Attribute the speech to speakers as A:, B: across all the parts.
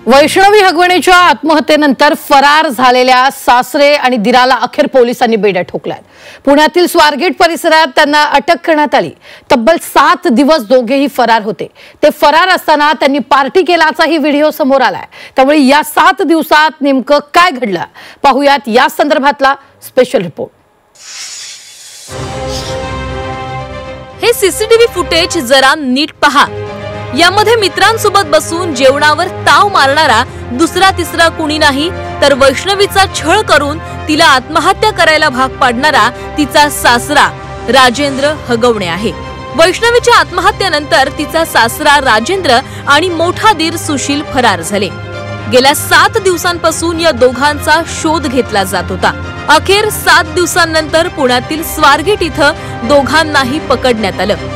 A: वैष्णवी हगवणेच्या आत्महत्येनंतर फरार झालेल्या सासरे आणि दिराला अखेर पोलिसांनी बेड्या ठोकल्यात। पुण्यातील स्वारगेट परिसरात त्यांना अटक करण्यात आली। तब्बल 7 दिवस दोघेही फरार होते। ते फरार असताना त्यांनी पार्टी केल्याचाही व्हिडिओ समोर आलाय। त्यामुळे या 7 दिवसात नेमकं काय घडलं पाहूयात या संदर्भातला स्पेशल रिपोर्ट।
B: हे सीसीटीव्ही फुटेज जरा नीट पहा। यामध्ये मित्रांसोबत बसून जेवणावर ताव मारणारा दुसरा तिसरा कुणी नाही तर वैष्णवीचा छळ करून तिला आत्महत्या करायला भाग पाडणारा तिचा सासरा राजेंद्र हगवणे आहे। वैष्णवीच्या आत्महत्येनंतर तिचा सासरा राजेंद्र आणि मोठा दीर सुशील फरार झाले। गेल्या 7 दिवसांपासून या दोघांचा शोध घेतला जात होता। अखेर 7 दिवसांनंतर पुण्यातील स्वारगेट इथं दोघांनाही पकडण्यात आलं।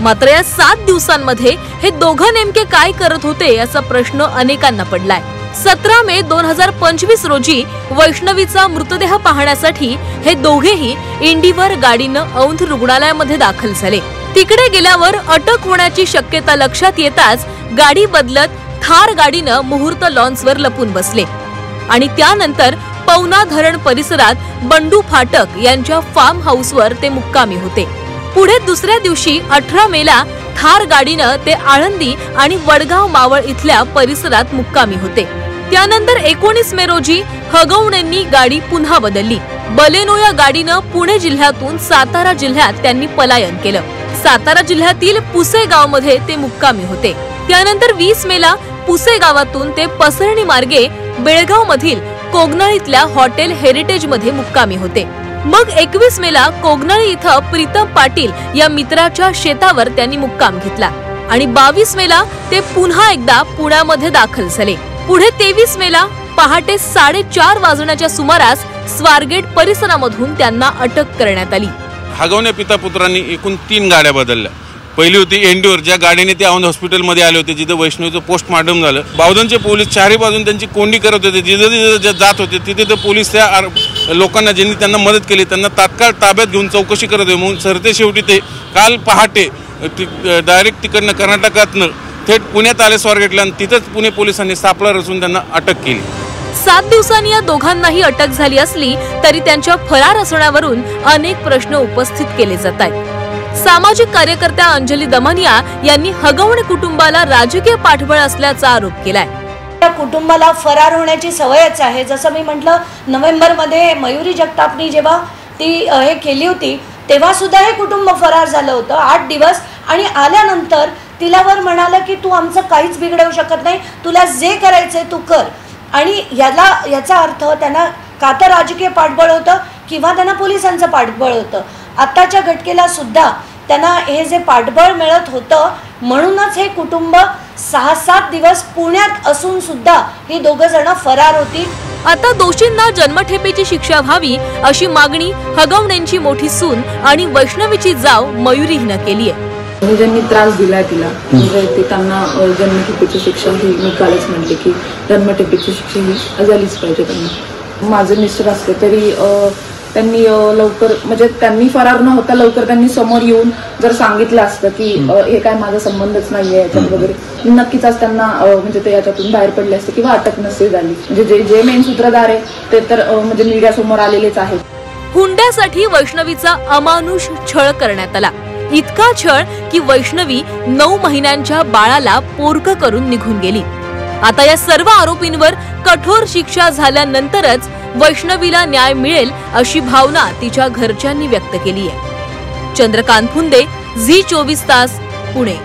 B: मात्र या 7 दिवसांमध्ये हे दोघं नेमके काय करत होते याचा प्रश्न अनेकांना पडलाय। 17 मे 2025 रोजी वैष्णवीचा मृतदेह पाहण्यासाठी हे दोघेही इंडिवर गाडीनं औंध रुग्णालयामध्ये दाखल झाले। तिकडे गेल्यावर अटक होण्याची शक्यता लक्षात येताच गाडी बदलत थार गाडीनं मुहूर्त लॉन्सवर लपून बसले आणि त्यानंतर पवना धरण परिसरात बंडू फाटक यांच्या फार्म हाऊसवर ते मुक्कामी होते। पुढे दुसऱ्या दिवशी 18 मेला थार गाडीनं ते आळंदी आणि वडगाव मावळ इथल्या परिसरात मुक्कामी होते। त्यानंतर 19 मे रोजी हगवणेंनी गाडी पुन्हा बदलली। बलेनो या गाडीनं पुणे जिल्ह्यातून सातारा जिल्ह्यात त्यांनी पलायन केलं। सातारा जिल्ह्यातील पुसे गावामध्ये ते मुक्कामी होते। त्यानंतर 20 मेला पुसे गावातून ते पसरणी मार्गे बेळगाव मधील कोगनळीतल्या हॉटेल हेरिटेज मध्ये मुक्कामी होते। मग 21 मेला कोगनळी इथं प्रीतम पाटील या मित्राच्या शेतावर त्यांनी मुक्काम घेतला आणि 22 मेला ते पुन्हा एकदा पुण्यामध्ये दाखल झाले। पुढे 23 मेला पहाटे 4:30 वाजण्याच्या सुमारास स्वारगेट परिसरामधून त्यांना अटक करण्यात आली।
C: हगवणे पिता पुत्रांनी एकूण 3 गाड्या बदलल्या। पहिली होती एंड्योर, ज्या गाडीने ते औंध हॉस्पिटलमध्ये आले होते, जिथे वैष्णवीचं पोस्टमार्टम झालं। बावधनचे पोलीस चारही बाजून त्यांची कोंडी करत होते। जिथे जात होते तिथे ते पोलीस त्या लोकांना ज्यांनी त्यांना मदत केली त्यांना तात्काळ ताब्यात घेऊन चौकशी करत होते। मग सरते शेवटी ते काल पहाटे डायरेक्ट तिकडनं कर्नाटकातनं थेट पुण्यात आले स्वारगेटला आणि तिथेच पुणे पोलिसांनी सापळा रचून त्यांना अटक केली।
B: 7 दिवसांनी या दोघांनाही अटक झाली असली तरी त्यांच्या फरार असण्यावरून अनेक प्रश्न उपस्थित केले जात आहेत। सामाजिक कार्यकर्त्या अंजली दमनिया यांनी हगवणे कुटुंबाला राजकीय पाठबळ असल्याचा आरोप केलाय।
D: या कुटुंबाला फरार होण्याची सवयच आहे। जसं मी म्हटलं, नोव्हेंबरमध्ये मयुरी जगतापनी जेव्हा ती हे केली होती तेव्हा सुद्धा हे कुटुंब फरार झालं होतं 8 दिवस आणि आल्यानंतर तिलावर म्हणालं की तू आमचं काहीच बिघडवू शकत नाही, तुला जे करायचंय तू कर। आणि याचा अर्थ त्यांना का तर राजकीय पाठबळ होतं किंवा त्यांना पोलिसांचं पाठबळ होतं। आत्ताच्या घटनेला सुद्धा त्यांना हे जे पाठबळ मिळत होतं म्हणूनच हे कुटुंब 6-7 दिवस पुण्यात असून सुद्धा ही दोघं जण फरार होती।
B: आता दोषींना जन्मठेपेची शिक्षा व्हावी अशी मागणी हगवणेंची मोठी सून आणि वैष्णवीची जाव मयुरी हिनं केली आहे।
E: ज्यांनी त्रास दिलाय तिला म्हणजे ते त्यांना जन्मठेपेची शिक्षा ही मी कालच म्हणते की जन्मठेपेची शिक्षा ही झालीच पाहिजे त्यांना। माझे मिस्टर असते तरी त्यांनी लवकर म्हणजे त्यांनी फरार न होता लवकर त्यांनी समोर येऊन जर सांगितलं असतं की हे काय माझा संबंधच नाहीये याच्यात वगैरे, नक्कीच आज त्यांना म्हणजे ते याच्यातून बाहेर पडले असते किंवा अटक नसेल झाली। म्हणजे जे मेन सूत्रधार आहे ते तर म्हणजे मीडिया समोर आलेलेच आहेत।
B: हुंड्यासाठी वैष्णवीचा अमानुष छळ करण्यात आला। इतका छळ की वैष्णवी 9 महिन्यांच्या बाळाला पोरकं करून निघून गेली। आता या सर्व आरोपींवर कठोर शिक्षा झाल्यानंतरच वैष्णवीला न्याय मिळेल अशी भावना तिच्या घरच्यांनी व्यक्त केली आहे। चंद्रकांत फुंदे, झी 24 तास, पुणे।